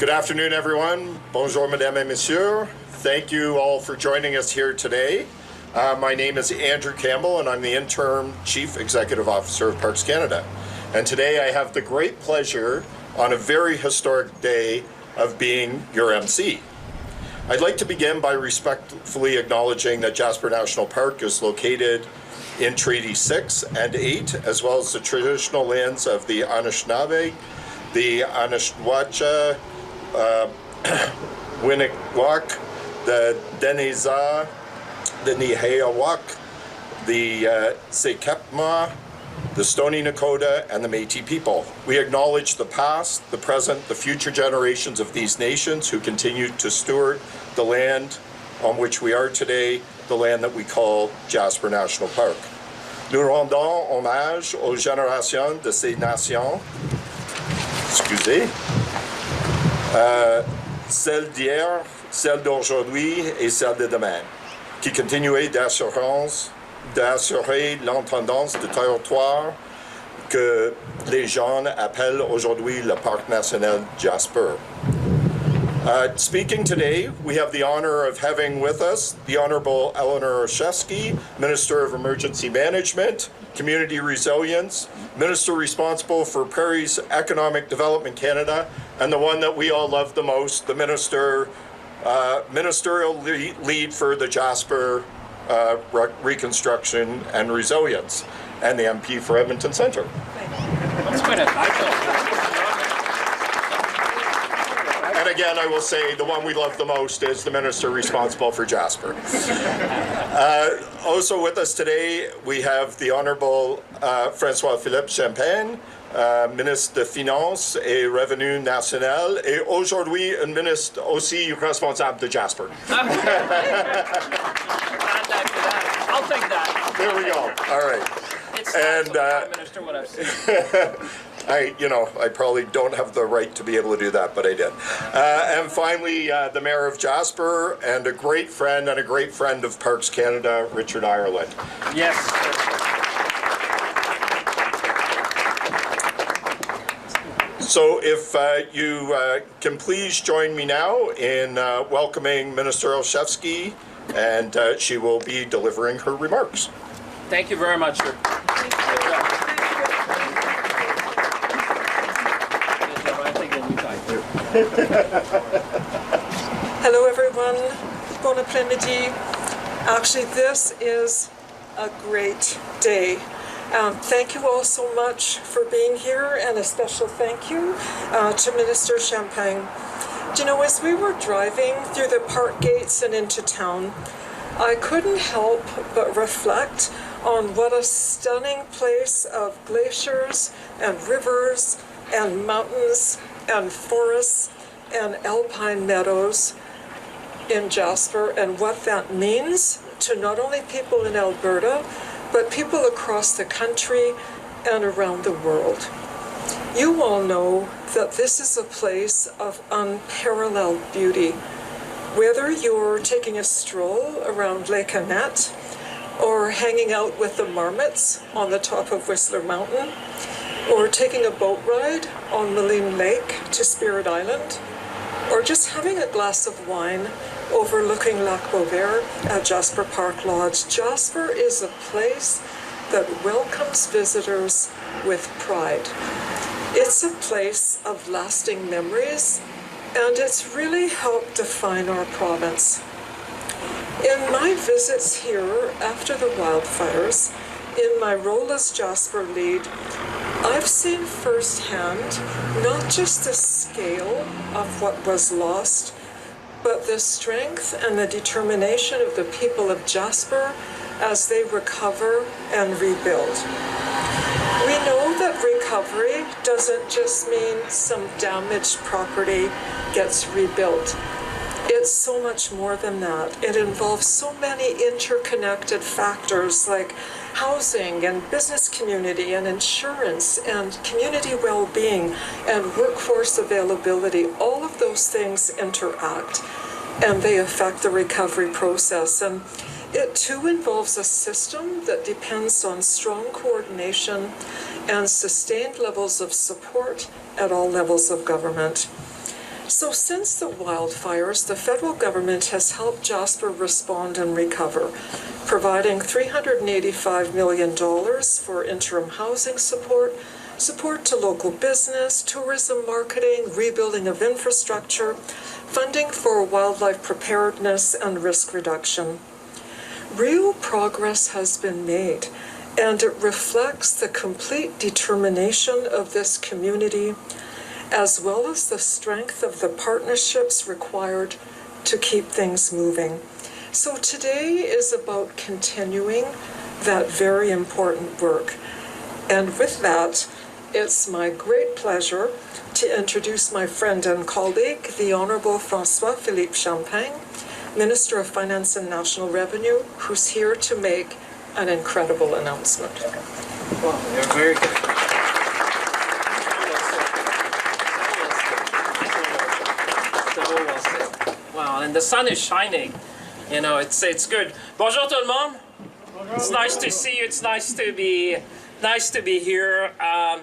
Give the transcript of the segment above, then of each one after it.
Good afternoon, everyone. Bonjour, mesdames et messieurs. Thank you all for joining us here today. My name is Andrew Campbell, and I'm the interim Chief Executive Officer of Parks Canada. And today I have the great pleasure on a very historic day of being your MC. I'd like to begin by respectfully acknowledging that Jasper National Park is located in Treaty 6 and 8, as well as the traditional lands of the Anishinaabe, the Anishwacha, Winnikwak, the Denizah, the Nehiyawak, the Sekepma, the Stoney Nakoda, and the Métis people. We acknowledge the past, the present, the future generations of these nations who continue to steward the land on which we are today, the land that we call Jasper National Park. Nous rendons hommage aux générations de ces nations, celles d'hier, celles d'aujourd'hui et celles de demain, qui continuent d'assurer l'intendance du territoire que les gens appellent aujourd'hui le Parc National Jasper. Speaking today, we have the honor of having with us the Honorable Eleanor Olszewski, Minister of Emergency Management, Community Resilience, Minister responsible for Prairie's Economic Development Canada, and the one that we all love the most, the Ministerial Lead for the Jasper Reconstruction and Resilience, and the MP for Edmonton Centre. That's quite a title. And again, I will say the one we love the most is the Minister responsible for Jasper. Also with us today, we have the Honorable François-Philippe Champagne, Ministre des Finances et Revenu National, et aujourd'hui un ministre aussi responsable de Jasper. I'll take that. There we go. All right. It's And Prime Minister, what I've seen. I probably don't have the right to be able to do that, but I did. And finally, the Mayor of Jasper and a great friend of Parks Canada, Richard Ireland. Yes. So if you can please join me now in welcoming Minister Olszewski, and she will be delivering her remarks. Thank you very much, sir. Hello everyone, bon après-midi. Actually, this is a great day. Thank you all so much for being here, and a special thank you to Minister Champagne. Do you know, as we were driving through the park gates and into town, I couldn't help but reflect on what a stunning place of glaciers and rivers and mountains and forests and alpine meadows in Jasper, and what that means to not only people in Alberta, but people across the country and around the world. You all know that this is a place of unparalleled beauty. Whether you're taking a stroll around Lake Annette, or hanging out with the marmots on the top of Whistler Mountain, or taking a boat ride on Maligne Lake to Spirit Island, or just having a glass of wine overlooking Lac Beauvert at Jasper Park Lodge, Jasper is a place that welcomes visitors with pride. It's a place of lasting memories, and it's really helped define our province. In my visits here after the wildfires, in my role as Jasper lead, I've seen firsthand not just the scale of what was lost, but the strength and the determination of the people of Jasper as they recover and rebuild. We know that recovery doesn't just mean some damaged property gets rebuilt. It's so much more than that. It involves so many interconnected factors like housing and business community and insurance and community well-being and workforce availability. All of those things interact and they affect the recovery process. And it too involves a system that depends on strong coordination and sustained levels of support at all levels of government. So since the wildfires, the federal government has helped Jasper respond and recover, providing $385 million for interim housing support, support to local business, tourism marketing, rebuilding of infrastructure, funding for wildlife preparedness and risk reduction. Real progress has been made, and it reflects the complete determination of this community, as well as the strength of the partnerships required to keep things moving. So today is about continuing that very important work. And with that, it's my great pleasure to introduce my friend and colleague, the Honourable François-Philippe Champagne, Minister of Finance and National Revenue, who's here to make an incredible announcement. Well, you're very good. Wow, and the sun is shining. You know, it's good. Bonjour tout le monde. It's nice to see you. It's nice to be here. And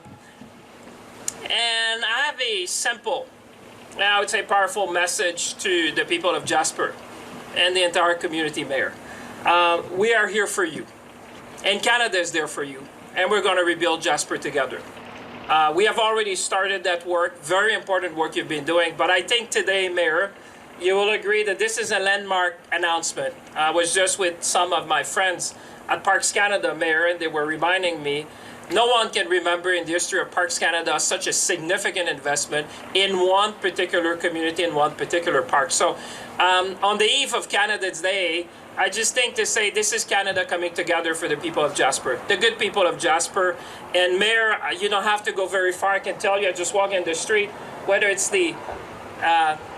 I have a simple, I would say powerful message to the people of Jasper and the entire community, Mayor. We are here for you, and Canada is there for you, and we're going to rebuild Jasper together. We have already started that work, very important work you've been doing, but I think today, Mayor, you will agree that this is a landmark announcement. I was just with some of my friends at Parks Canada, Mayor, and they were reminding me, no one can remember in the history of Parks Canada such a significant investment in one particular community, in one particular park. So on the eve of Canada's Day, I just think to say this is Canada coming together for the people of Jasper, the good people of Jasper. And Mayor, you don't have to go very far. I can tell you, I just walk in the street, whether it's the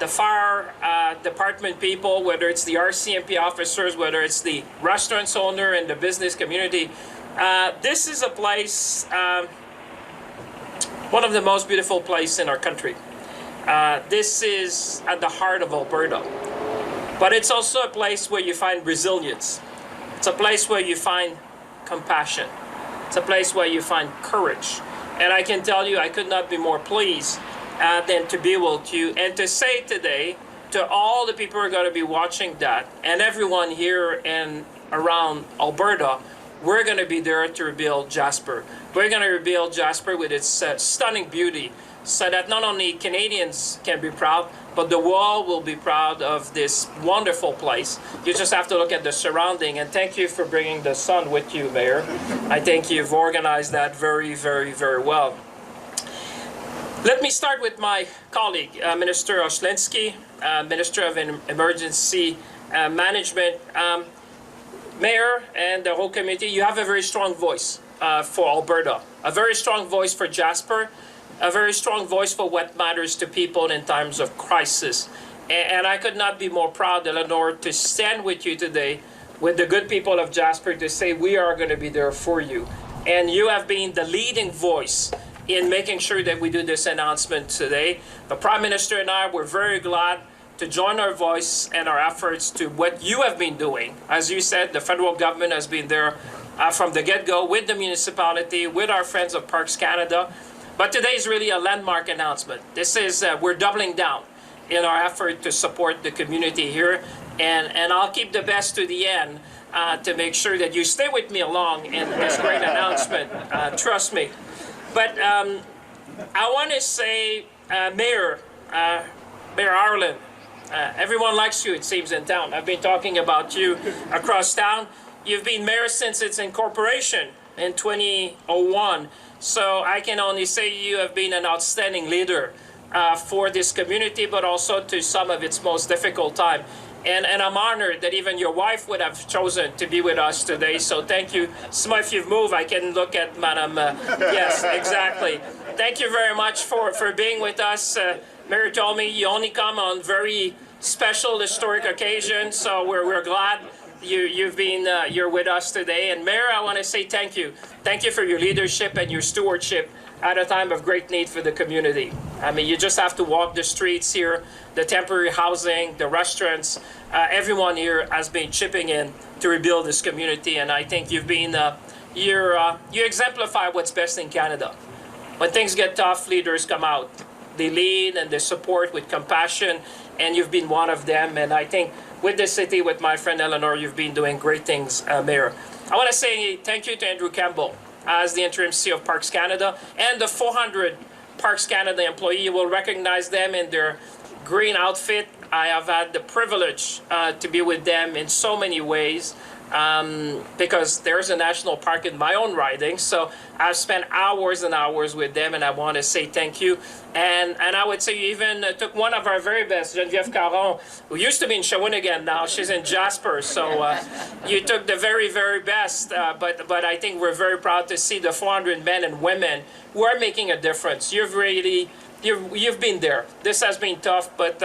fire department people, whether it's the RCMP officers, whether it's the restaurants owner and the business community. This is a place, one of the most beautiful places in our country. This is at the heart of Alberta. But it's also a place where you find resilience. It's a place where you find compassion. It's a place where you find courage. And I can tell you, I could not be more pleased than to be able to, and to say today to all the people who are going to be watching that, and everyone here and around Alberta, we're going to be there to rebuild Jasper. We're going to rebuild Jasper with its stunning beauty, so that not only Canadians can be proud, but the world will be proud of this wonderful place. You just have to look at the surrounding, and thank you for bringing the sun with you, Mayor. I think you've organized that very, very, very well. Let me start with my colleague, Minister Olszewski, Minister of Emergency Management. Mayor and the whole committee, you have a very strong voice for Alberta, a very strong voice for Jasper, a very strong voice for what matters to people in times of crisis. And I could not be more proud, Eleanor, to stand with you today, with the good people of Jasper, to say we are going to be there for you. And you have been the leading voice in making sure that we do this announcement today. The Prime Minister and I were very glad to join our voice and our efforts to what you have been doing. As you said, the federal government has been there from the get-go with the municipality, with our friends of Parks Canada. But today is really a landmark announcement. This is, we're doubling down in our effort to support the community here. And I'll keep the best to the end to make sure that you stay with me along in this great announcement. Trust me. But I want to say, Mayor Ireland, everyone likes you, it seems, in town. I've been talking about you across town. You've been mayor since its incorporation in 2001. So I can only say you have been an outstanding leader for this community, but also to some of its most difficult time. And I'm honored that even your wife would have chosen to be with us today. So thank you. So if you've moved, I can look at Madam. Yes, exactly. Thank you very much for being with us. Mayor told me you only come on very special historic occasions. So we're glad you're with us today. And Mayor, I want to say thank you. Thank you for your leadership and your stewardship at a time of great need for the community. I mean, you just have to walk the streets here, the temporary housing, the restaurants. Everyone here has been chipping in to rebuild this community, and I think you've been, you exemplify what's best in Canada. When things get tough, leaders come out the lead and the support with compassion, and you've been one of them. And I think with the city, with my friend Eleanor, you've been doing great things, Mayor. I want to say thank you to Andrew Campbell as the interim CEO of Parks Canada, and the 400 Parks Canada employees. You will recognize them in their green outfit. I have had the privilege to be with them in so many ways, because there's a national park in my own riding. So I've spent hours and hours with them, and I want to say thank you. And I would say you even took one of our very best, Geneviève Caron, who used to be in Shawinigan, now she's in Jasper. So you took the very, very best. But I think we're very proud to see the 400 men and women who are making a difference. You've been there. This has been tough, but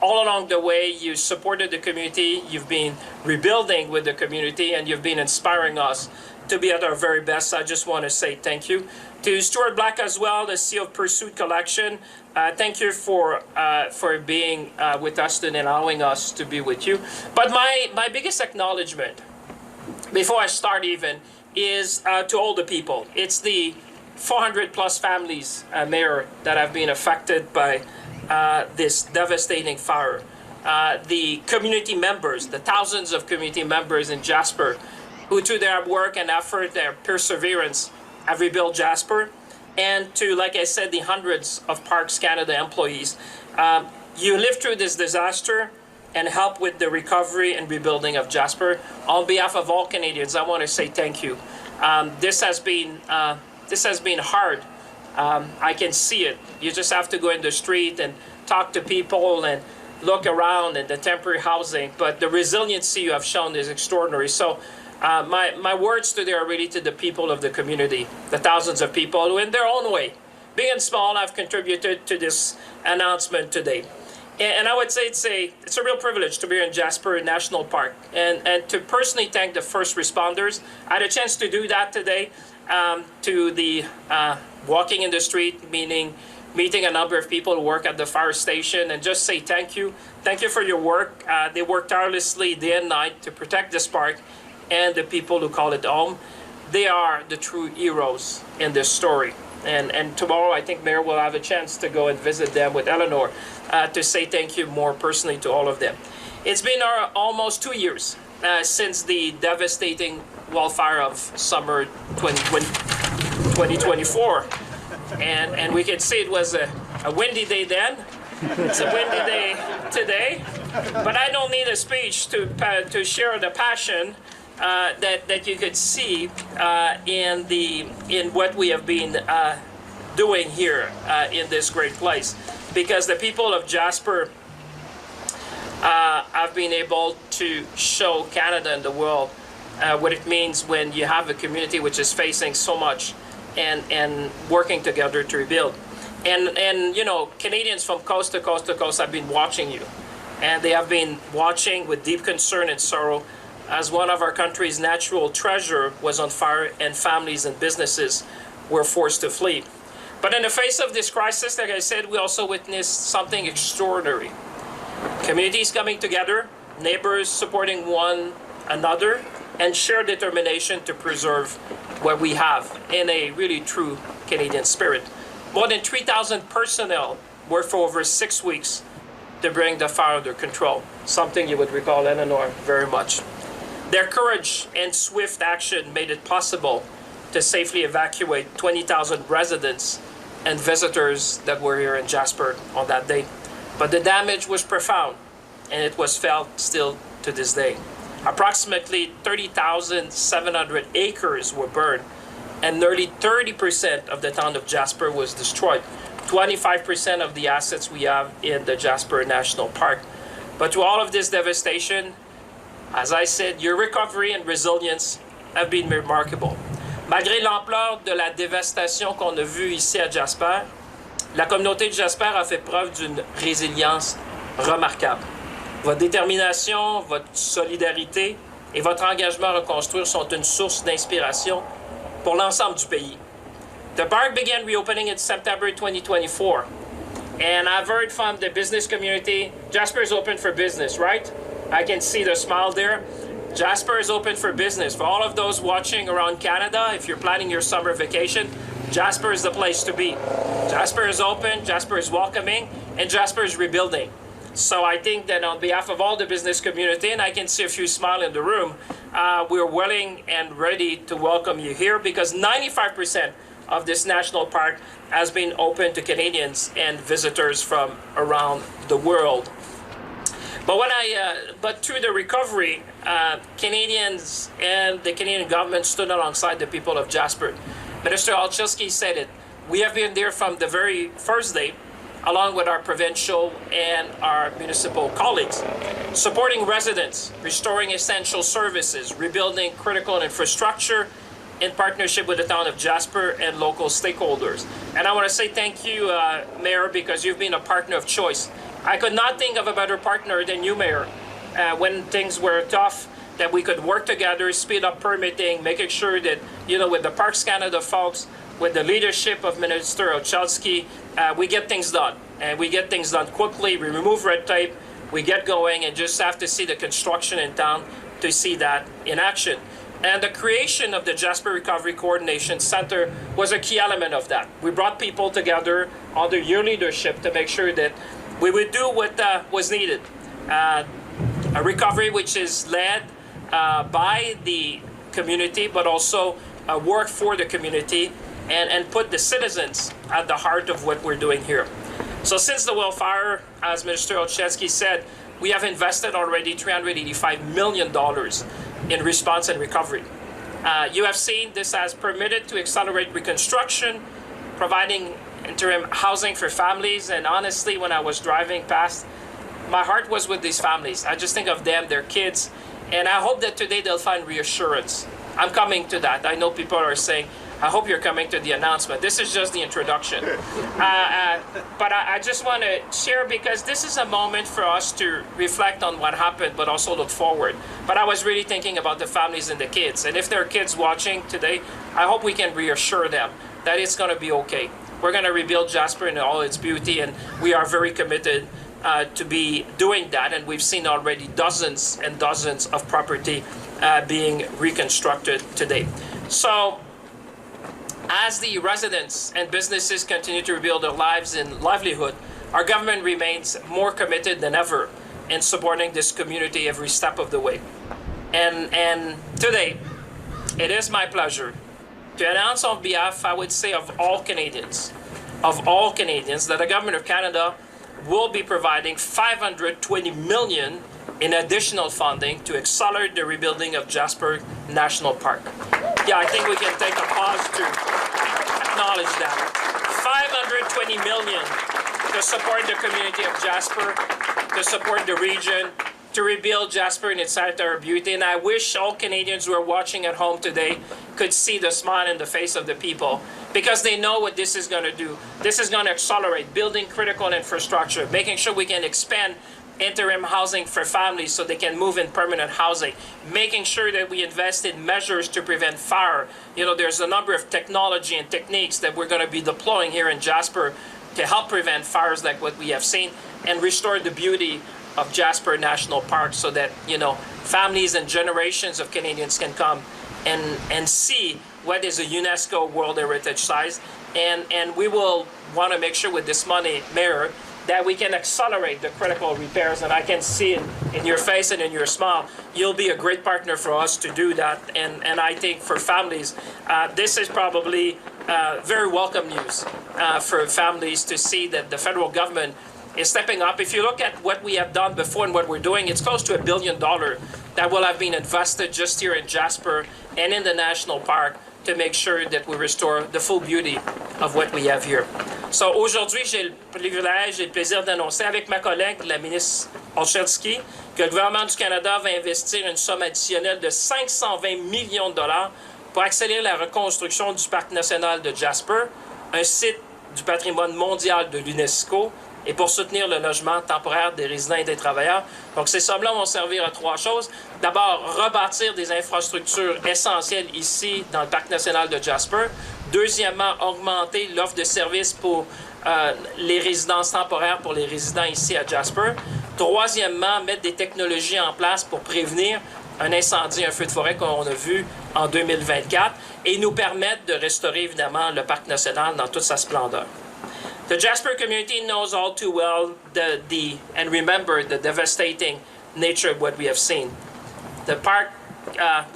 all along the way, you supported the community, you've been rebuilding with the community, and you've been inspiring us to be at our very best. I just want to say thank you. To Stuart Black as well, the CEO of Pursuit Collection, thank you for being with us and allowing us to be with you. But my biggest acknowledgement, before I start even, is to all the people. It's the 400 plus families, Mayor, that have been affected by this devastating fire. The community members, the thousands of community members in Jasper, who through their work and effort, their perseverance, have rebuilt Jasper. And to, like I said, the hundreds of Parks Canada employees. You lived through this disaster and helped with the recovery and rebuilding of Jasper. On behalf of all Canadians, I want to say thank you. This has been hard. I can see it. You just have to go in the street and talk to people and look around at the temporary housing. But the resiliency you have shown is extraordinary. So my words today are really to the people of the community, the thousands of people who in their own way, big and small, have contributed to this announcement today. And I would say it's a real privilege to be here in Jasper National Park and to personally thank the first responders. I had a chance to do that today. To the walking in the street, meaning meeting a number of people who work at the fire station, and just say thank you. Thank you for your work. They work tirelessly day and night to protect this park and the people who call it home. They are the true heroes in this story. And tomorrow, I think Mayor will have a chance to go and visit them with Eleanor to say thank you more personally to all of them. It's been almost 2 years since the devastating wildfire of summer 2024. And we can see it was a windy day then. It's a windy day today. But I don't need a speech to share the passion that you could see in what we have been doing here in this great place. Because the people of Jasper have been able to show Canada and the world what it means when you have a community which is facing so much and working together to rebuild. And you know, Canadians from coast to coast to coast have been watching you. And they have been watching with deep concern and sorrow as one of our country's natural treasure was on fire and families and businesses were forced to flee. But in the face of this crisis, like I said, we also witnessed something extraordinary. Communities coming together, neighbors supporting one another, and shared determination to preserve what we have in a really true Canadian spirit. More than 3,000 personnel worked for over 6 weeks to bring the fire under control, something you would recall, Eleanor, very much. Their courage and swift action made it possible to safely evacuate 20,000 residents and visitors that were here in Jasper on that day. But the damage was profound, and it was felt still to this day. Approximately 30,700 acres were burned, and nearly 30% of the town of Jasper was destroyed. 25% of the assets we have in the Jasper National Park. But to all of this devastation, as I said, your recovery and resilience have been remarkable. Malgré l'ampleur de la dévastation qu'on a vue ici à Jasper, la communauté de Jasper a fait preuve d'une résilience remarquable. Votre détermination, votre solidarité et votre engagement à reconstruire sont une source d'inspiration pour l'ensemble du pays. The park began reopening in September 2024, and I've heard from the business community, Jasper is open for business, right? I can see the smile there. Jasper is open for business. For all of those watching around Canada, if you're planning your summer vacation, Jasper is the place to be. Jasper is open, Jasper is welcoming, and Jasper is rebuilding. So I think that on behalf of all the business community, and I can see a few smiles in the room, we're willing and ready to welcome you here because 95% of this national park has been open to Canadians and visitors from around the world. But through the recovery, Canadians and the Canadian government stood alongside the people of Jasper. Minister Olszewski said it. We have been there from the very first day, along with our provincial and our municipal colleagues, supporting residents, restoring essential services, rebuilding critical infrastructure in partnership with the town of Jasper and local stakeholders. And I want to say thank you, Mayor, because you've been a partner of choice. I could not think of a better partner than you, Mayor, when things were tough, that we could work together, speed up permitting, making sure that, with the Parks Canada folks, with the leadership of Minister Olszewski, we get things done. And we get things done quickly, we remove red tape, we get going, and just have to see the construction in town to see that in action. And the creation of the Jasper Recovery Coordination Center was a key element of that. We brought people together under your leadership to make sure that we would do what was needed. A recovery which is led by the community, but also work for the community and put the citizens at the heart of what we're doing here. So since the wildfire, as Minister Olszewski said, we have invested already $385 million in response and recovery. You have seen this has permitted to accelerate reconstruction, providing interim housing for families. And honestly, when I was driving past, my heart was with these families. I just think of them, their kids, and I hope that today they'll find reassurance. I'm coming to that. I know people are saying, I hope you're coming to the announcement. This is just the introduction. But I just want to share because this is a moment for us to reflect on what happened, but also look forward. But I was really thinking about the families and the kids. And if there are kids watching today, I hope we can reassure them that it's going to be okay. We're going to rebuild Jasper in all its beauty, and we are very committed to be doing that. And we've seen already dozens and dozens of property being reconstructed today. So as the residents and businesses continue to rebuild their lives and livelihood, our government remains more committed than ever in supporting this community every step of the way. And today, it is my pleasure to announce on behalf, I would say, of all Canadians, that the Government of Canada will be providing $520 million in additional funding to accelerate the rebuilding of Jasper National Park. Yeah, I think we can take a pause to acknowledge that. $520 million to support the community of Jasper, to support the region, to rebuild Jasper in its entire beauty. And I wish all Canadians who are watching at home today could see the smile in the face of the people, because they know what this is going to do. This is going to accelerate building critical infrastructure, making sure we can expand interim housing for families so they can move in permanent housing, making sure that we invest in measures to prevent fire. There's a number of technology and techniques that we're going to be deploying here in Jasper to help prevent fires like what we have seen and restore the beauty of Jasper National Park so that, families and generations of Canadians can come and see what is a UNESCO World Heritage Site. And we will want to make sure with this money, Mayor, that we can accelerate the critical repairs. And I can see in your face and in your smile, you'll be a great partner for us to do that. And I think for families, this is probably very welcome news for families to see that the federal government is stepping up. If you look at what we have done before and what we're doing, it's close to $1 billion that will have been invested just here in Jasper and in the national park to make sure that we restore the full beauty of what we have here. So aujourd'hui, j'ai le privilège et le plaisir d'annoncer avec ma collègue, la ministre Olszewski, que le gouvernement du Canada va investir une somme additionnelle de 520 millions de dollars pour accélérer la reconstruction du parc national de Jasper, un site du patrimoine mondial de l'UNESCO, et pour soutenir le logement temporaire des résidents et des travailleurs. Donc, ces sommes-là vont servir à trois choses. D'abord, rebâtir des infrastructures essentielles ici, dans le parc national de Jasper. Deuxièmement, augmenter l'offre de services pour les résidences temporaires pour les résidents ici à Jasper. Troisièmement, mettre des technologies en place pour prévenir un incendie, un feu de forêt qu'on a vu en 2024 et nous permettre de restaurer évidemment le parc national dans toute sa splendeur. The Jasper community knows all too well and remember the devastating nature of what we have seen. The park,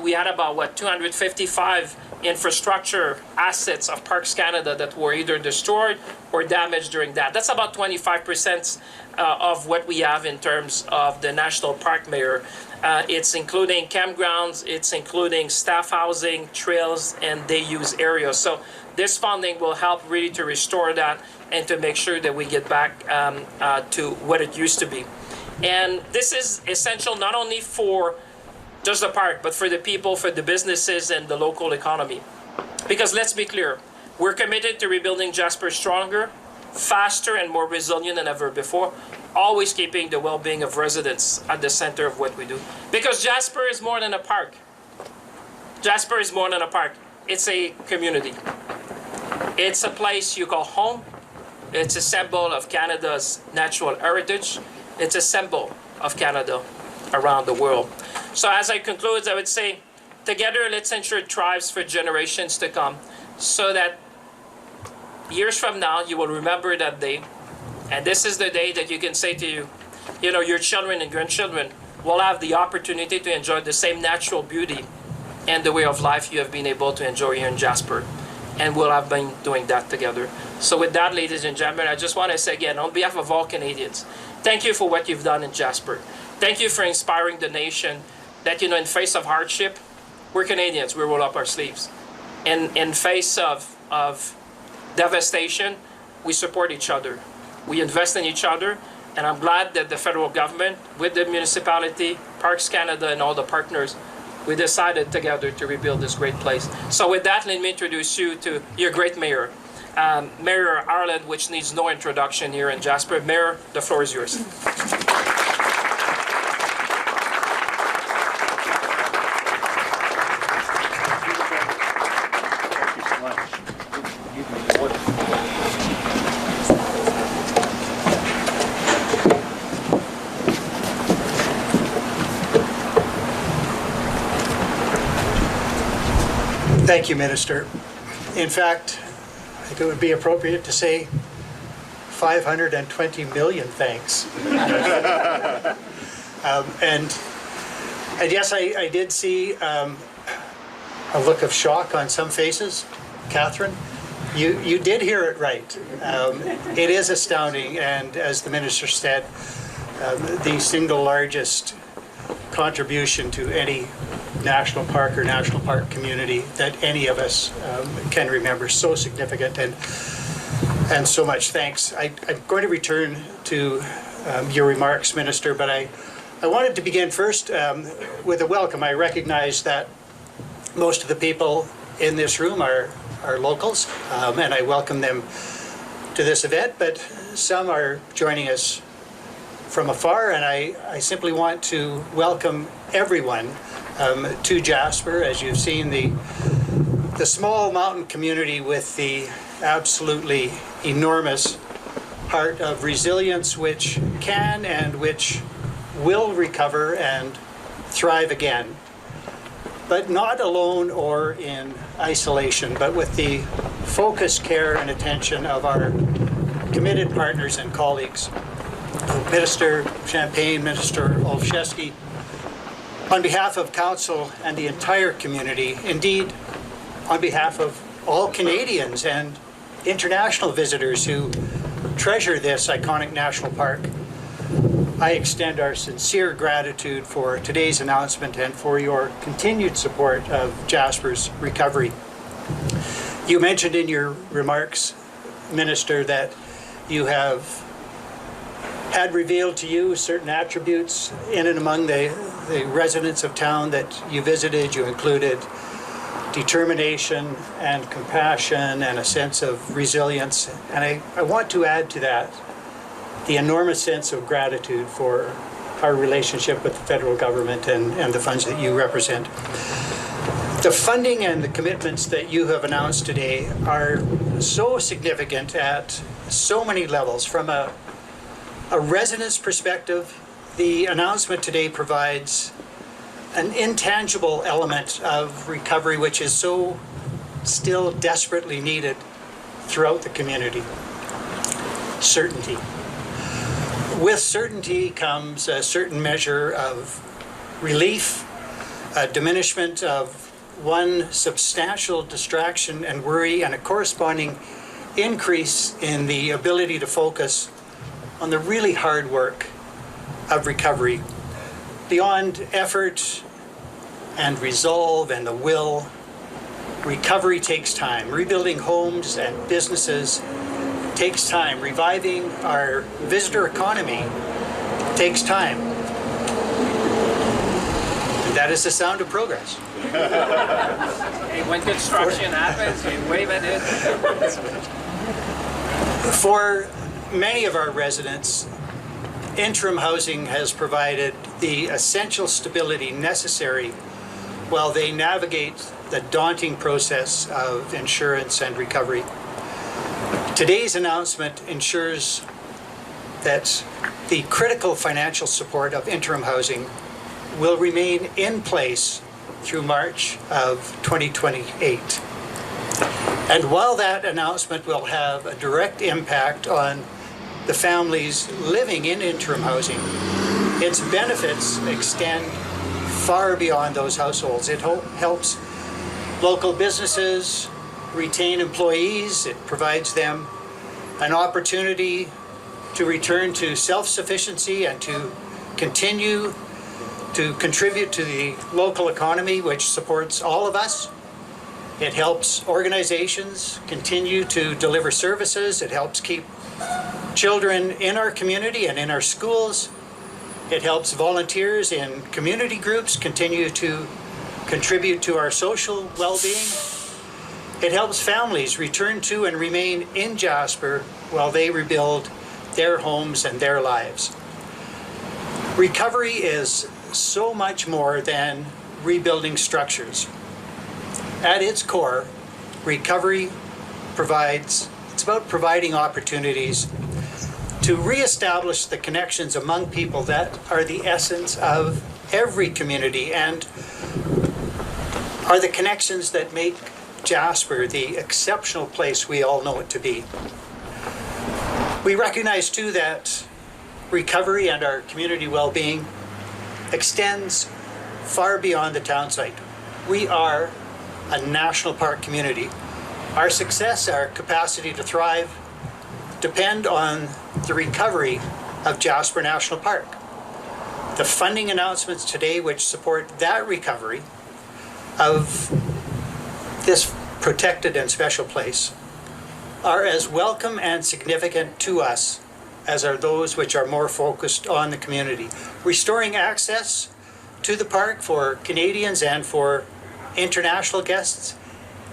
we had about 255 infrastructure assets of Parks Canada that were either destroyed or damaged during that. That's about 25% of what we have in terms of the national park, Mayor. It's including campgrounds, it's including staff housing, trails, and day use areas. So this funding will help really to restore that and to make sure that we get back to what it used to be. And this is essential not only for just the park, but for the people, for the businesses, and the local economy. Because let's be clear, we're committed to rebuilding Jasper stronger, faster, and more resilient than ever before, always keeping the well-being of residents at the center of what we do. Because Jasper is more than a park. Jasper is more than a park. It's a community. It's a place you call home. It's a symbol of Canada's natural heritage. It's a symbol of Canada around the world. So as I conclude, I would say, together, let's ensure it thrives for generations to come so that years from now, you will remember that day. And this is the day that you can say to your children and grandchildren will have the opportunity to enjoy the same natural beauty and the way of life you have been able to enjoy here in Jasper. And we'll have been doing that together. So with that, ladies and gentlemen, I just want to say again, on behalf of all Canadians, thank you for what you've done in Jasper. Thank you for inspiring the nation that, in face of hardship, we're Canadians, we roll up our sleeves. In face of devastation, we support each other. We invest in each other, and I'm glad that the federal government, with the municipality, Parks Canada, and all the partners, we decided together to rebuild this great place. So with that, let me introduce you to your great mayor, Mayor Ireland, which needs no introduction here in Jasper. Mayor, the floor is yours. Thank you, Minister. In fact, I think it would be appropriate to say 520 million thanks. And yes, I did see a look of shock on some faces. Catherine, you did hear it right. It is astounding, and as the Minister said, the single largest contribution to any national park or national park community that any of us can remember. So significant, and so much thanks. I'm going to return to your remarks, Minister, but I wanted to begin first with a welcome. I recognize that most of the people in this room are locals, and I welcome them to this event, but some are joining us from afar, and I simply want to welcome everyone to Jasper. As you've seen, the small mountain community with the absolutely enormous heart of resilience, which can and which will recover and thrive again, but not alone or in isolation, but with the focused care and attention of our committed partners and colleagues. Minister Champagne, Minister Olszewski, on behalf of Council and the entire community, indeed on behalf of all Canadians and international visitors who treasure this iconic national park, I extend our sincere gratitude for today's announcement and for your continued support of Jasper's recovery. You mentioned in your remarks, Minister, that you have had revealed to you certain attributes in and among the residents of town that you visited. You included determination and compassion and a sense of resilience. And I want to add to that the enormous sense of gratitude for our relationship with the federal government and the funds that you represent. The funding and the commitments that you have announced today are so significant at so many levels. From a resident's perspective, the announcement today provides an intangible element of recovery which is so still desperately needed throughout the community. Certainty. With certainty comes a certain measure of relief, a diminishment of one substantial distraction and worry, and a corresponding increase in the ability to focus on the really hard work of recovery. Beyond effort and resolve and the will, recovery takes time. Rebuilding homes and businesses takes time. Reviving our visitor economy takes time. And that is the sound of progress. Hey, when construction happens, you wave at it. For many of our residents, interim housing has provided the essential stability necessary while they navigate the daunting process of insurance and recovery. Today's announcement ensures that the critical financial support of interim housing will remain in place through March of 2028. And while that announcement will have a direct impact on the families living in interim housing, its benefits extend far beyond those households. It helps local businesses retain employees. It provides them an opportunity to return to self-sufficiency and to continue to contribute to the local economy, which supports all of us. It helps organizations continue to deliver services. It helps keep children in our community and in our schools. It helps volunteers in community groups continue to contribute to our social well-being. It helps families return to and remain in Jasper while they rebuild their homes and their lives. Recovery is so much more than rebuilding structures. At its core, recovery it's about providing opportunities to reestablish the connections among people that are the essence of every community and are the connections that make Jasper the exceptional place we all know it to be. We recognize too that recovery and our community well-being extends far beyond the town site. We are a national park community. Our success, our capacity to thrive, depend on the recovery of Jasper National Park. The funding announcements today which support that recovery of this protected and special place are as welcome and significant to us as are those which are more focused on the community. Restoring access to the park for Canadians and for international guests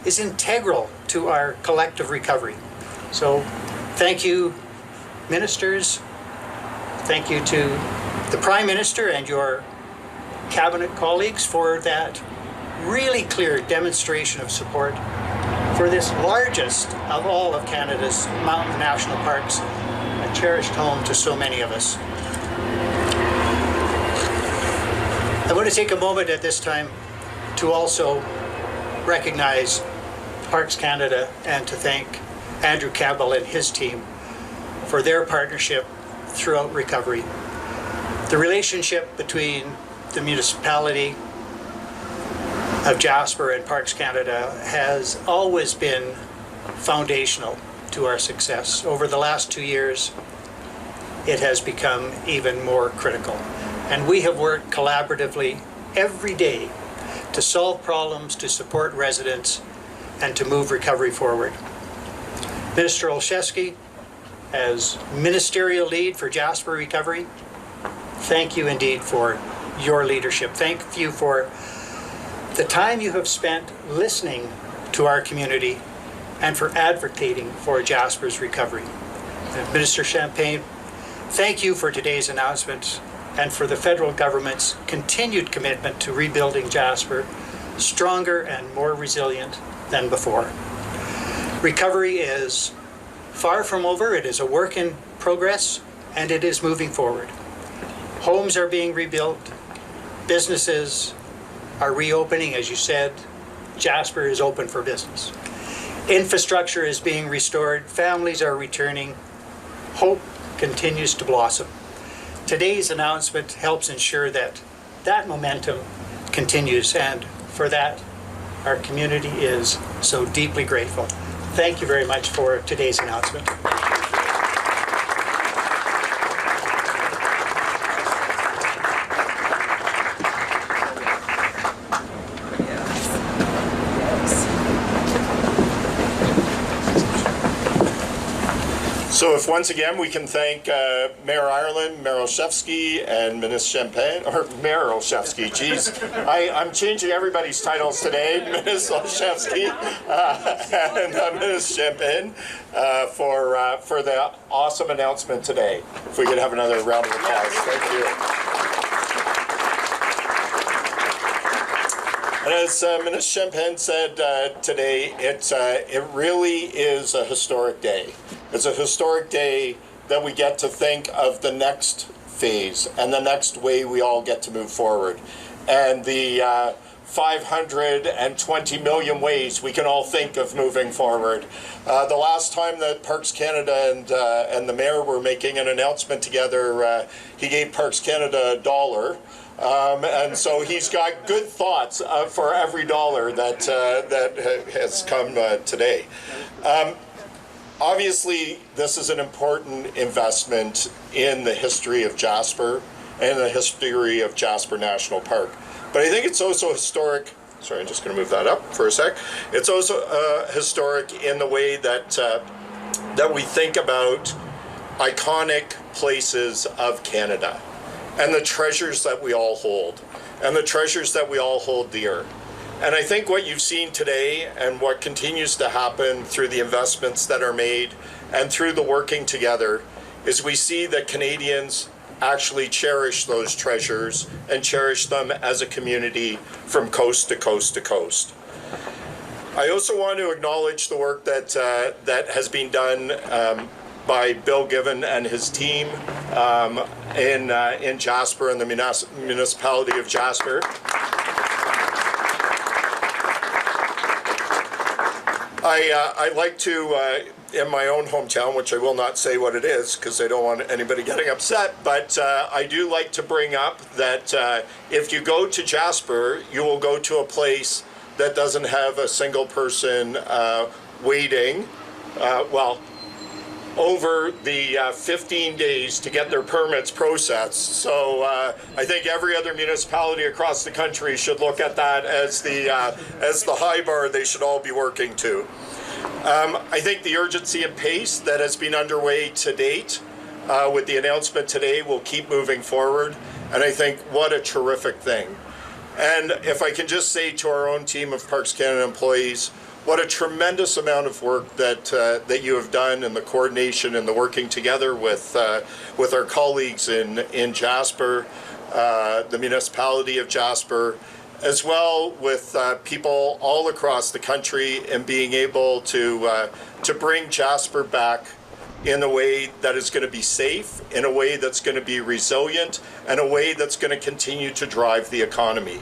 is integral to our collective recovery. So thank you, ministers. Thank you to the Prime Minister and your cabinet colleagues for that really clear demonstration of support for this largest of all of Canada's mountain national parks, a cherished home to so many of us. I want to take a moment at this time to also recognize Parks Canada and to thank Andrew Campbell and his team for their partnership throughout recovery. The relationship between the municipality of Jasper and Parks Canada has always been foundational to our success. Over the last 2 years, it has become even more critical. And we have worked collaboratively every day to solve problems, to support residents, and to move recovery forward. Minister Olszewski, as ministerial lead for Jasper Recovery, thank you indeed for your leadership. Thank you for the time you have spent listening to our community and for advocating for Jasper's recovery. And Minister Champagne, thank you for today's announcement and for the federal government's continued commitment to rebuilding Jasper stronger and more resilient than before. Recovery is far from over. It is a work in progress, and it is moving forward. Homes are being rebuilt, businesses are reopening. As you said, Jasper is open for business. Infrastructure is being restored. Families are returning. Hope continues to blossom. Today's announcement helps ensure that that momentum continues, and for that, our community is so deeply grateful. Thank you very much for today's announcement. So if once again we can thank Mayor Ireland, Mayor Olszewski, and Minister Champagne, or Mayor Olszewski, geez. I'm changing everybody's titles today, Minister Olszewski and Minister Champagne for the awesome announcement today. If we could have another round of applause. Thank you. And as Minister Champagne said today, it really is a historic day. It's a historic day that we get to think of the next phase and the next way we all get to move forward. And the 520 million ways we can all think of moving forward. The last time that Parks Canada and the mayor were making an announcement together, he gave Parks Canada $1. And so he's got good thoughts for every dollar that has come today. Obviously, this is an important investment in the history of Jasper and the history of Jasper National Park. But I think it's also historic. Sorry, I'm just going to move that up for a sec. It's also historic in the way that that we think about iconic places of Canada and the treasures that we all hold and the treasures that we all hold dear. And I think what you've seen today and what continues to happen through the investments that are made and through the working together is we see that Canadians actually cherish those treasures and cherish them as a community from coast to coast to coast. I also want to acknowledge the work that has been done by Bill Given and his team in Jasper and the municipality of Jasper. I like to, in my own hometown, which I will not say what it is because I don't want anybody getting upset, but I do like to bring up that if you go to Jasper, you will go to a place that doesn't have a single person waiting, over the 15 days to get their permits processed. So I think every other municipality across the country should look at that as the high bar they should all be working to. I think the urgency and pace that has been underway to date with the announcement today will keep moving forward. And I think what a terrific thing. And if I can just say to our own team of Parks Canada employees, what a tremendous amount of work that you have done in the coordination and the working together with our colleagues in Jasper, the municipality of Jasper, as well with people all across the country, and being able to bring Jasper back in a way that is going to be safe, in a way that's going to be resilient, and a way that's going to continue to drive the economy.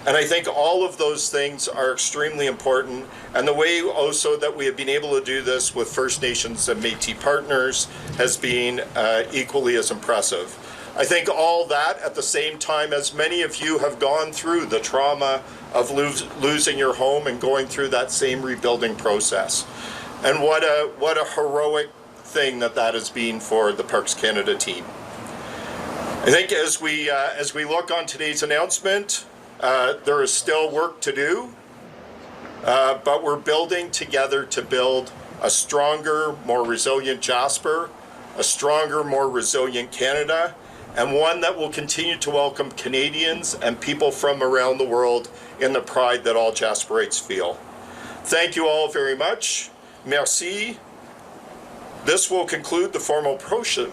And I think all of those things are extremely important. And the way also that we have been able to do this with First Nations and Métis partners has been equally as impressive. I think all that at the same time as many of you have gone through the trauma of losing your home and going through that same rebuilding process. And what a heroic thing that has been for the Parks Canada team. I think as we look on today's announcement, there is still work to do, but we're building together to build a stronger, more resilient Jasper, a stronger, more resilient Canada, and one that will continue to welcome Canadians and people from around the world in the pride that all Jasperites feel. Thank you all very much. Merci. This will conclude the formal portion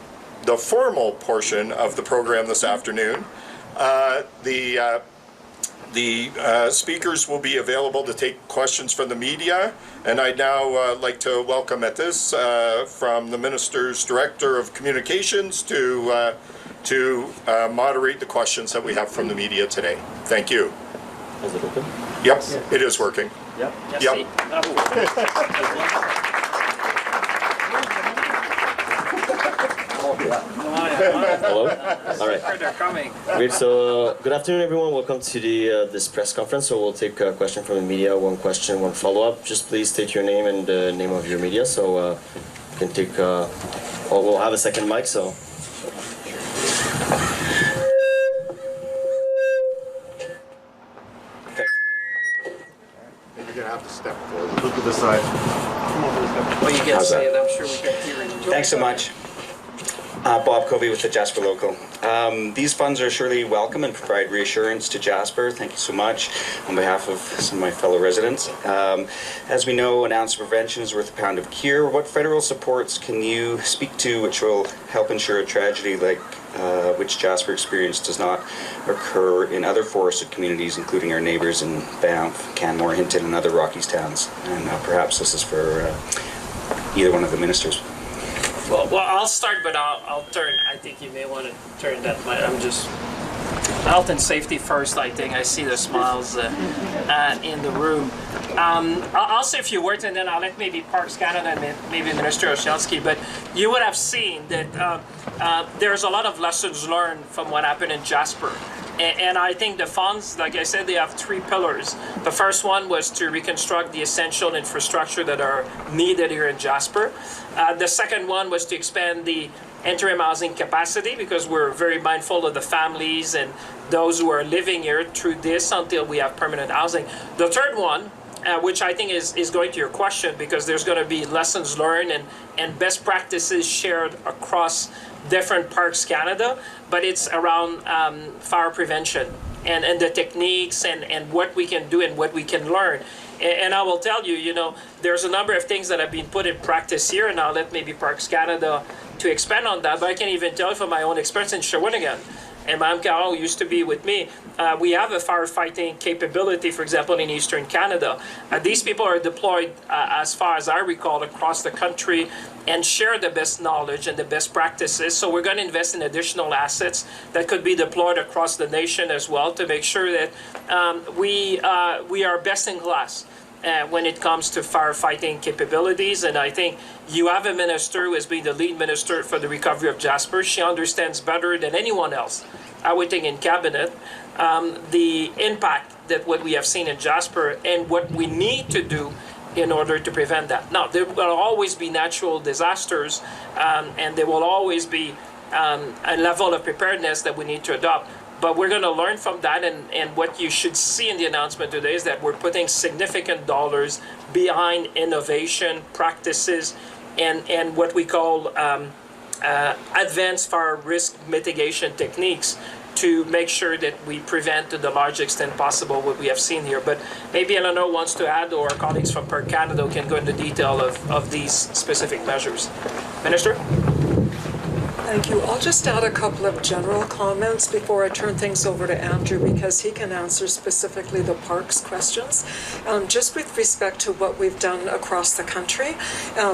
of the program this afternoon. The speakers will be available to take questions from the media, and I'd now like to welcome at this from the Minister's Director of Communications to moderate the questions that we have from the media today. Thank you. Is it open? Yep, it is working. Yep. Yes, Yep. see? Hello? All right. They're coming. Great. So, good afternoon, everyone. Welcome to the this press conference. So, we'll take a question from the media, one question, one follow-up. Just please state your name and the name of your media. So, you can take. We'll have a second mic. So. You're gonna have to step forward. Look to the side. Well, you can say it. I'm sure we can hear it. Thanks so much. Bob Covey with the Jasper Local. These funds are surely welcome and provide reassurance to Jasper. Thank you so much on behalf of some of my fellow residents. As we know, an ounce of prevention is worth a pound of cure. What federal supports can you speak to which will help ensure a tragedy like which Jasper experienced does not occur in other forested communities, including our neighbours in Banff, Canmore, Hinton, and other Rockies towns? And perhaps this is for either one of the ministers. Well, I'll start, but I'll turn. I think you may want to turn that way. I'm just health and safety first. I think I see the smiles in the room. I'll say a few words, and then I'll let maybe Parks Canada and maybe Minister Olszewski. But you would have seen that there's a lot of lessons learned from what happened in Jasper. And I think the funds, like I said, they have three pillars. The first one was to reconstruct the essential infrastructure that are needed here in Jasper. The second one was to expand the interim housing capacity, because we're very mindful of the families and those who are living here through this until we have permanent housing. The third one, which I think is going to your question, because there's going to be lessons learned and best practices shared across different Parks Canada, but it's around fire prevention and the techniques and what we can do and what we can learn. And I will tell you, there's a number of things that have been put in practice here, and I'll let maybe Parks Canada to expand on that, but I can even tell you from my own experience in Shawinigan, and Mme. Carol used to be with me, we have a firefighting capability, for example, in Eastern Canada. These people are deployed, as far as I recall, across the country and share the best knowledge and the best practices. So we're going to invest in additional assets that could be deployed across the nation as well to make sure that we are best in class when it comes to firefighting capabilities. And I think you have a minister who has been the lead minister for the recovery of Jasper. She understands better than anyone else, I would think, in cabinet, the impact that what we have seen in Jasper and what we need to do in order to prevent that. Now, there will always be natural disasters, and there will always be a level of preparedness that we need to adopt. But we're going to learn from that, and what you should see in the announcement today is that we're putting significant dollars behind innovation practices and what we call advanced fire risk mitigation techniques to make sure that we prevent to the large extent possible what we have seen here. But maybe Eleanor wants to add, or our colleagues from Parks Canada can go into detail of these specific measures. Minister? Thank you. I'll just add a couple of general comments before I turn things over to Andrew, because he can answer specifically the parks questions. Just with respect to what we've done across the country,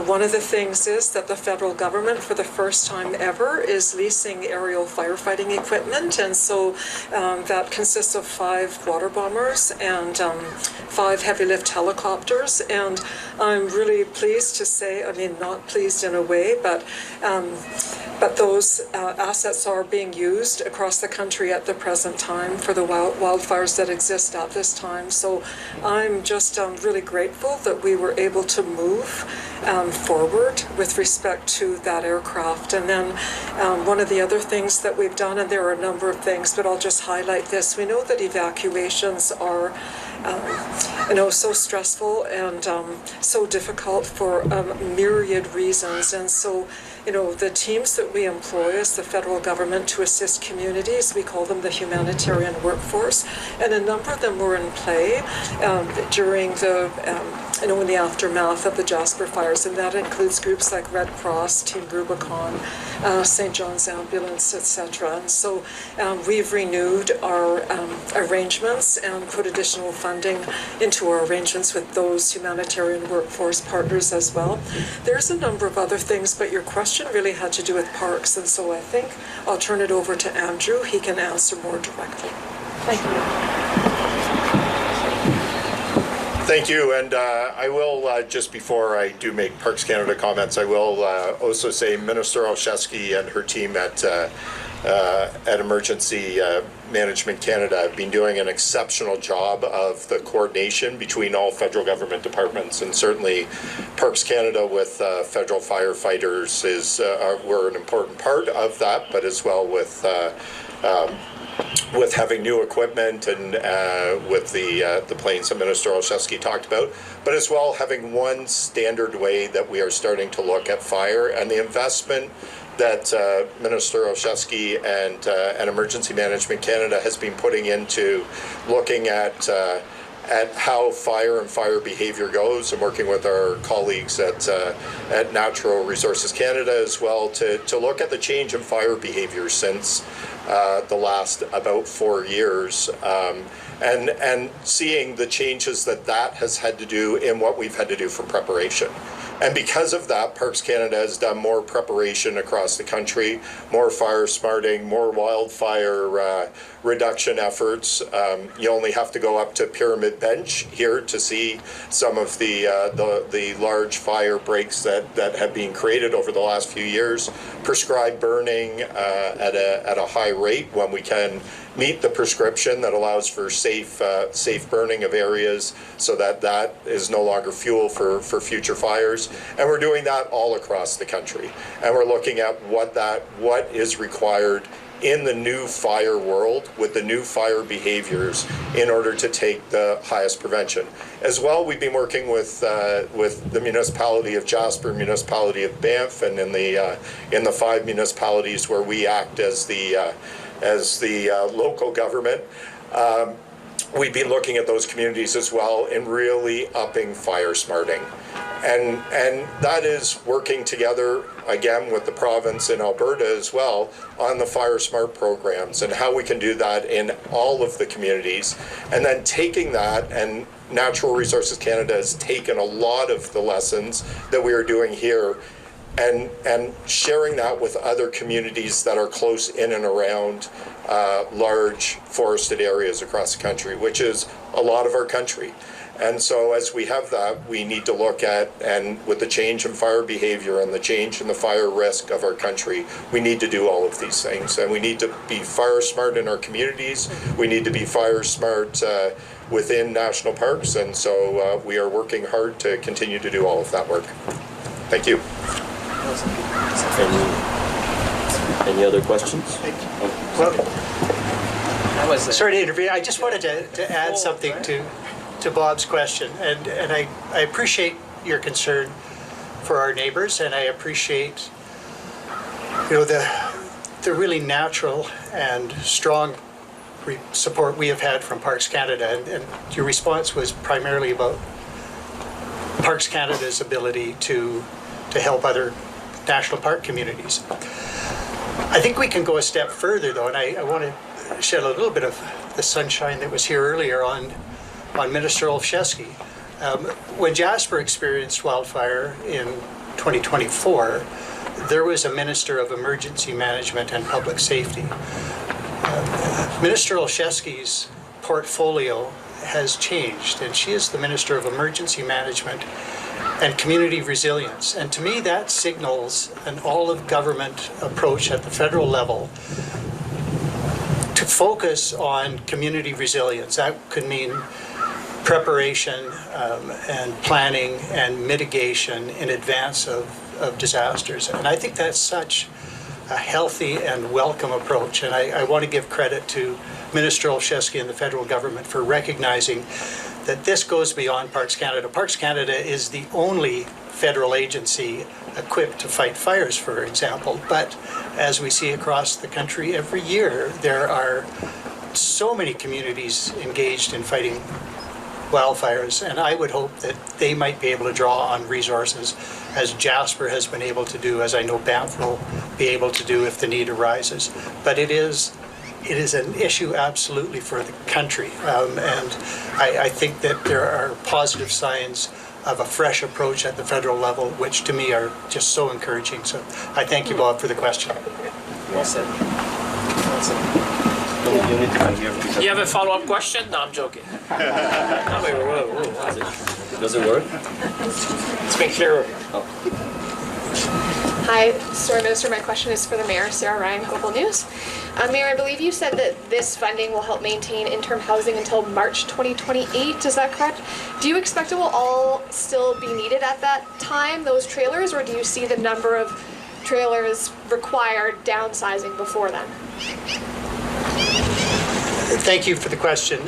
one of the things is that the federal government, for the first time ever, is leasing aerial firefighting equipment. And so that consists of 5 water bombers and 5 heavy lift helicopters. And I'm really pleased to say, I mean, not pleased in a way, but those assets are being used across the country at the present time for the wildfires that exist at this time. So I'm just really grateful that we were able to move forward with respect to that aircraft. And then one of the other things that we've done, and there are a number of things, but I'll just highlight this. We know that evacuations are so stressful and so difficult for myriad reasons. And so, the teams that we employ as the federal government to assist communities, we call them the humanitarian workforce, and a number of them were in play during the in the aftermath of the Jasper fires, and that includes groups like Red Cross, Team Rubicon, St. John's Ambulance, etc. And so we've renewed our arrangements and put additional funding into our arrangements with those humanitarian workforce partners as well. There's a number of other things, but your question really had to do with parks, and so I think I'll turn it over to Andrew. He can answer more directly. Thank you. Thank you, and I will, just before I do make Parks Canada comments, I will also say Minister Olszewski and her team at Emergency Management Canada have been doing an exceptional job of the coordination between all federal government departments, and certainly Parks Canada with federal firefighters were an important part of that, but as well with having new equipment and with the planes that Minister Olszewski talked about, but as well having one standard way that we are starting to look at fire, and the investment that Minister Olszewski and Emergency Management Canada has been putting into looking at how fire and fire behavior goes, and working with our colleagues at Natural Resources Canada as well to look at the change in fire behavior since the last about 4 years, and seeing the changes that has had to do in what we've had to do for preparation. And because of that, Parks Canada has done more preparation across the country, more fire smarting, more wildfire reduction efforts. You only have to go up to Pyramid Bench here to see some of the large fire breaks that have been created over the last few years. Prescribed burning at a high rate when we can meet the prescription that allows for safe burning of areas, so that is no longer fuel for future fires. And we're doing that all across the country. And we're looking at what is required in the new fire world with the new fire behaviors in order to take the highest prevention. As well, we've been working with the municipality of Jasper, municipality of Banff, and in the 5 municipalities where we act as the local government. We've been looking at those communities as well and really upping fire smarting. And that is working together, again, with the province in Alberta as well on the Fire Smart programs and how we can do that in all of the communities. And then taking that, and Natural Resources Canada has taken a lot of the lessons that we are doing here and sharing that with other communities that are close in and around large forested areas across the country, which is a lot of our country. And so as we have that, we need to look at, and with the change in fire behavior and the change in the fire risk of our country, we need to do all of these things. And we need to be fire smart in our communities. We need to be fire smart within national parks. And so we are working hard to continue to do all of that work. Thank you. Any other questions? Well, sorry to intervene. I just wanted to add something to Bob's question, and I appreciate your concern for our neighbors, and I appreciate the really natural and strong support we have had from Parks Canada, and your response was primarily about Parks Canada's ability to help other national park communities. I think we can go a step further, though, and I want to shed a little bit of the sunshine that was here earlier on Minister Olszewski. When Jasper experienced wildfire in 2024, there was a Minister of Emergency Management and Public Safety. Minister Olszewski's portfolio has changed, and she is the Minister of Emergency Management and Community Resilience. And to me, that signals an all-of-government approach at the federal level to focus on community resilience. That could mean preparation and planning and mitigation in advance of disasters. And I think that's such a healthy and welcome approach. And I want to give credit to Minister Olszewski and the federal government for recognizing that this goes beyond Parks Canada. Parks Canada is the only federal agency equipped to fight fires, for example. But as we see across the country every year, there are so many communities engaged in fighting wildfires, and I would hope that they might be able to draw on resources as Jasper has been able to do, as I know Banff will be able to do if the need arises. But it is an issue absolutely for the country, and I think that there are positive signs of a fresh approach at the federal level, which to me are just so encouraging. So I thank you, Bob, for the question. Well said. Well said. You need to come here. Because You have a follow-up question? No, I'm joking. No, wait, whoa. does it work? It's been clearer. Hi, Mr. Minister. My question is for the Mayor, Sarah Ryan, Global News. Mayor, I believe you said that this funding will help maintain interim housing until March 2028. Is that correct? Do you expect it will all still be needed at that time, those trailers, or do you see the number of trailers required downsizing before then? Thank you for the question.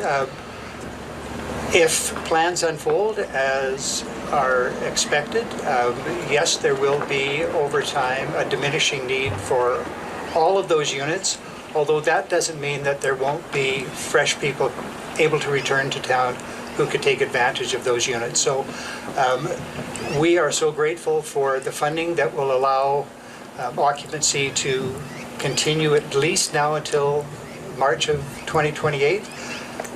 If plans unfold as are expected, yes, there will be over time a diminishing need for all of those units, although that doesn't mean that there won't be fresh people able to return to town who could take advantage of those units. So we are so grateful for the funding that will allow occupancy to continue at least now until March of 2028.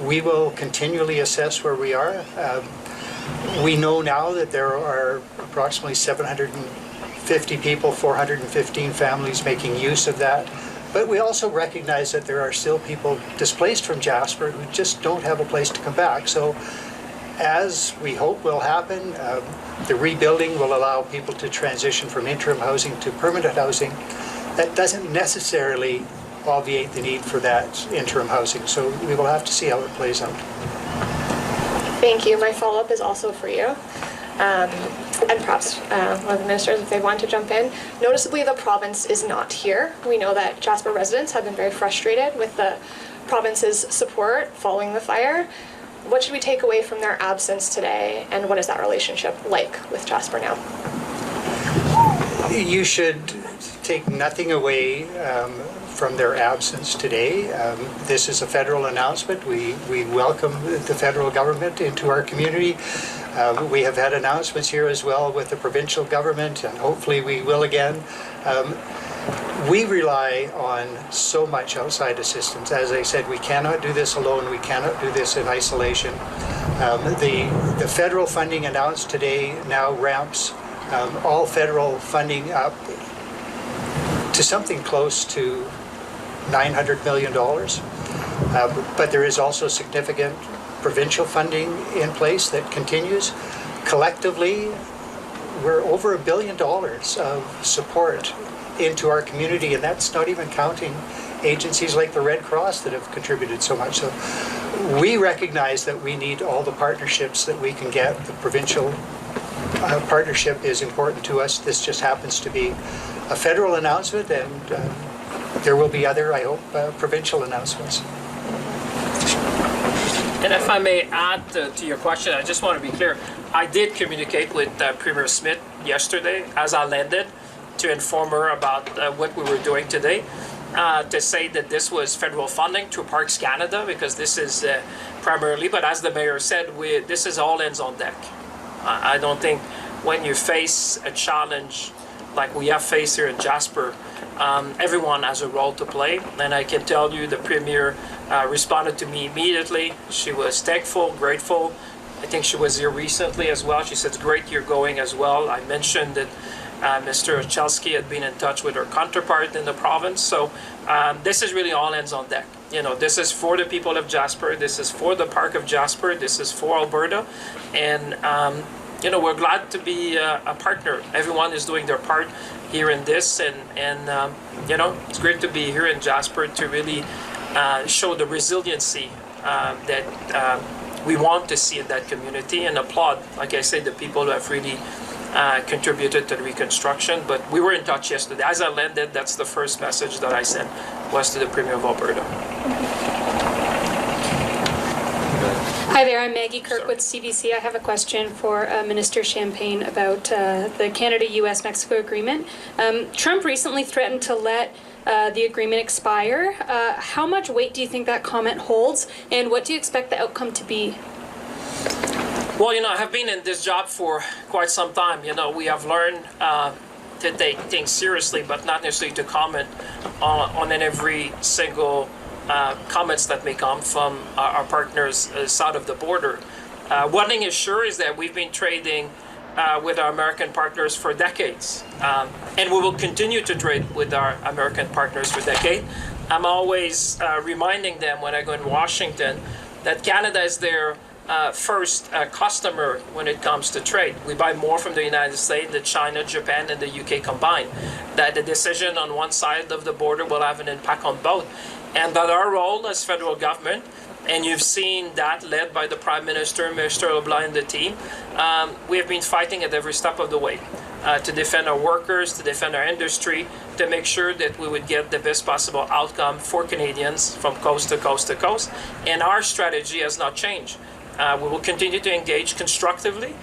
We will continually assess where we are. We know now that there are approximately 750 people, 415 families making use of that. But we also recognize that there are still people displaced from Jasper who just don't have a place to come back. So as we hope will happen, the rebuilding will allow people to transition from interim housing to permanent housing. That doesn't necessarily obviate the need for that interim housing. So we will have to see how it plays out. Thank you. My follow-up is also for you. And perhaps one of the ministers, if they want to jump in. Noticeably, the province is not here. We know that Jasper residents have been very frustrated with the province's support following the fire. What should we take away from their absence today, and what is that relationship like with Jasper now? You should take nothing away from their absence today. This is a federal announcement. We welcome the federal government into our community. We have had announcements here as well with the provincial government, and hopefully we will again. We rely on so much outside assistance. As I said, we cannot do this alone. We cannot do this in isolation. The federal funding announced today now ramps all federal funding up to something close to $900 million. But there is also significant provincial funding in place that continues. Collectively, we're over $1 billion of support into our community, and that's not even counting agencies like the Red Cross that have contributed so much. So we recognize that we need all the partnerships that we can get. The provincial partnership is important to us. This just happens to be a federal announcement, and there will be other, I hope, provincial announcements. And if I may add to your question, I just want to be clear. I did communicate with Premier Smith yesterday as I landed to inform her about what we were doing today, to say that this was federal funding through Parks Canada, because this is primarily, but as the mayor said, this is all hands on deck. I don't think when you face a challenge like we have faced here in Jasper, everyone has a role to play, and I can tell you the Premier responded to me immediately. She was thankful, grateful. I think she was here recently as well. She said, it's great you're going as well. I mentioned that Mr. Olszewski had been in touch with her counterpart in the province. So this is really all hands on deck. You know, this is for the people of Jasper. This is for the Park of Jasper. This is for Alberta. And, you know, we're glad to be a partner. Everyone is doing their part here in this. And you know, it's great to be here in Jasper to really show the resiliency that we want to see in that community, and applaud, like I said, the people who have really contributed to the reconstruction. But we were in touch yesterday. As I landed, that's the first message that I sent, was to the Premier of Alberta. Hi there, I'm Maggie Kirk with CBC. I have a question for Minister Champagne about the Canada-US-Mexico agreement. Trump recently threatened to let the agreement expire. How much weight do you think that comment holds, and what do you expect the outcome to be? Well, you know, I have been in this job for quite some time. You know, we have learned to take things seriously, but not necessarily to comment on every single comments that may come from our partners south of the border. One thing is sure is that we've been trading with our American partners for decades, and we will continue to trade with our American partners for decades. I'm always reminding them when I go in Washington that Canada is their first customer when it comes to trade. We buy more from the United States than China, Japan, and the UK combined. That the decision on one side of the border will have an impact on both. And that our role as federal government, and you've seen that led by the Prime Minister, Minister LeBlanc, and the team, we have been fighting at every step of the way to defend our workers, to defend our industry, to make sure that we would get the best possible outcome for Canadians from coast to coast to coast. And our strategy has not changed. We will continue to engage constructively.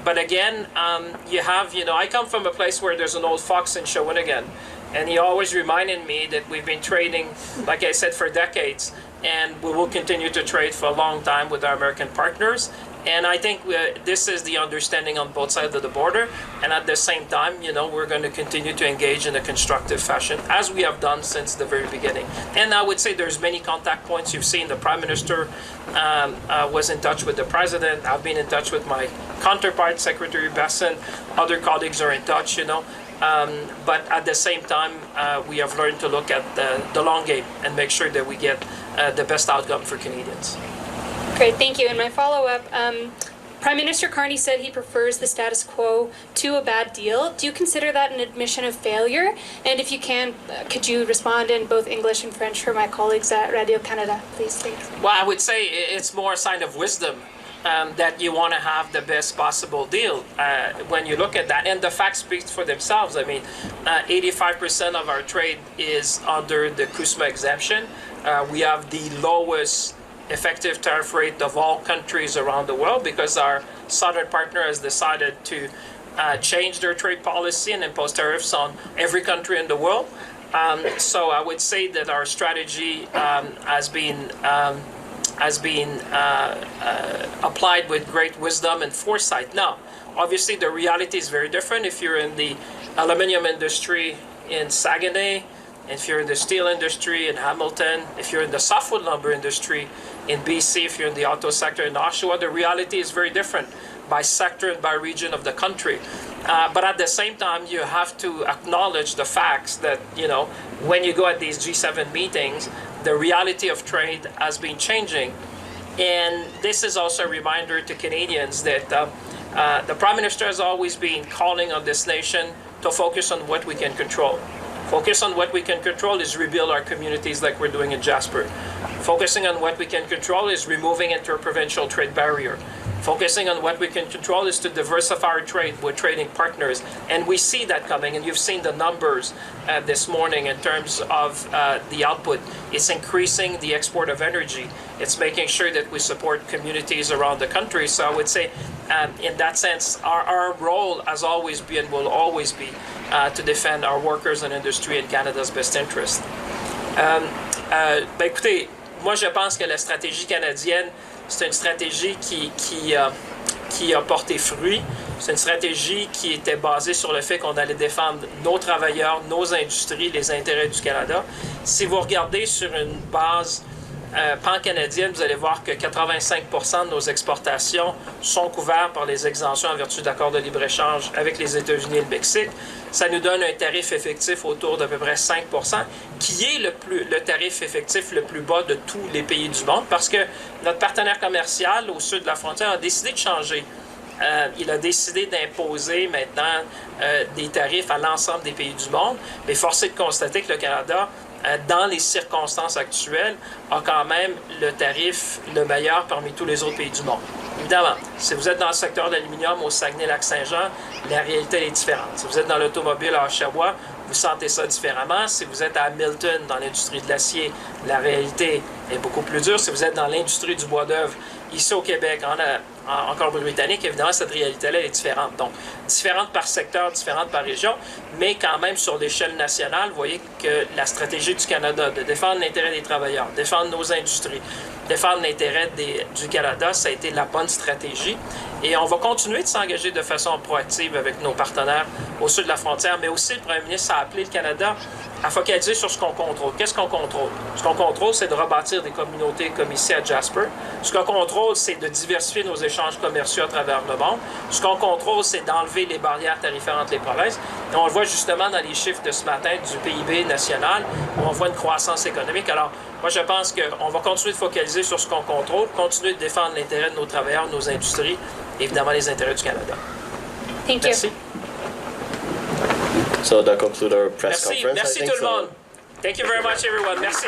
But again, I come from a place where there's an old fox in Shawinigan. And he always reminded me that we've been trading, like I said, for decades. And we will continue to trade for a long time with our American partners. And I think this is the understanding on both sides of the border. And at the same time, we're going to continue to engage in a constructive fashion, as we have done since the very beginning. And I would say there's many contact points. You've seen the Prime Minister was in touch with the President. I've been in touch with my counterpart, Secretary Besson. Other colleagues are in touch, But at the same time, we have learned to look at the long game and make sure that we get the best outcome for Canadians. Great, thank you. And my follow-up, Prime Minister Carney said he prefers the status quo to a bad deal. Do you consider that an admission of failure? And if you can, could you respond in both English and French for my colleagues at Radio Canada, please? Thanks. Well, I would say it's more a sign of wisdom that you want to have the best possible deal when you look at that. And the facts speak for themselves. I mean, 85% of our trade is under the CUSMA exemption. We have the lowest effective tariff rate of all countries around the world because our southern partner has decided to change their trade policy and impose tariffs on every country in the world. So I would say that our strategy has been applied with great wisdom and foresight. Now, obviously, the reality is very different. If you're in the aluminum industry in Saguenay, if you're in the steel industry in Hamilton, if you're in the softwood lumber industry in BC, if you're in the auto sector in Oshawa, the reality is very different by sector and by region of the country. But at the same time, you have to acknowledge the facts that, when you go at these G7 meetings, the reality of trade has been changing. And this is also a reminder to Canadians that the Prime Minister has always been calling on this nation to focus on what we can control. Focus on what we can control is rebuild our communities like we're doing in Jasper. Focusing on what we can control is removing interprovincial trade barrier. Focusing on what we can control is to diversify our trade with trading partners. And we see that coming, and you've seen the numbers this morning in terms of the output. It's increasing the export of energy. It's making sure that we support communities around the country. So I would say, in that sense, our role has always been and will always be to defend our workers and industry in Canada's best interest. Écoutez, moi je pense que la stratégie canadienne, c'est une stratégie qui a porté fruit. C'est une stratégie qui était basée sur le fait qu'on allait défendre nos travailleurs, nos industries, les intérêts du Canada. Si vous regardez sur une base pan-canadienne, vous allez voir que 85% de nos exportations sont couvertes par les exemptions en vertu d'accords de libre-échange avec les États-Unis et le Mexique. Ça nous donne un tarif effectif autour d'à peu près 5%, qui est le tarif effectif le plus bas de tous les pays du monde, parce que notre partenaire commercial au sud de la frontière a décidé de changer. Il a décidé d'imposer maintenant des tarifs à l'ensemble des pays du monde, mais force est de constater que le Canada, dans les circonstances actuelles, a quand même le tarif le meilleur parmi tous les autres pays du monde. Évidemment, si vous êtes dans le secteur de l'aluminium au Saguenay-Lac-Saint-Jean, la réalité est différente. Si vous êtes dans l'automobile à Oshawa, vous sentez ça différemment. Si vous êtes à Hamilton, dans l'industrie de l'acier, la réalité est beaucoup plus dure. Si vous êtes dans l'industrie du bois d'œuvre, ici au Québec, en Colombie-Britannique, évidemment, cette réalité-là est différente. Donc, différente par secteur, différente par région, mais quand même sur l'échelle nationale, vous voyez que la stratégie du Canada de défendre l'intérêt des travailleurs, défendre nos industries, défendre l'intérêt du Canada, ça a été la bonne stratégie. Et on va continuer de s'engager de façon proactive avec nos partenaires au sud de la frontière, mais aussi le Premier ministre a appelé le Canada à focaliser sur ce qu'on contrôle. Qu'est-ce qu'on contrôle? Ce qu'on contrôle, c'est de rebâtir des communautés comme ici à Jasper. Ce qu'on contrôle, c'est de diversifier nos échanges commerciaux à travers le monde. Ce qu'on contrôle, c'est d'enlever les barrières tarifaires entre les provinces. Et on le voit justement dans les chiffres de ce matin du PIB national, où on voit une croissance économique. Alors, moi, je pense qu'on va continuer de focaliser sur ce qu'on contrôle, continuer de défendre l'intérêt de nos travailleurs, de nos industries, et évidemment les intérêts du Canada. Thank you. Merci. So that concludes our press Merci, conference. I merci think tout le so. monde. Thank you very much, everyone. Merci.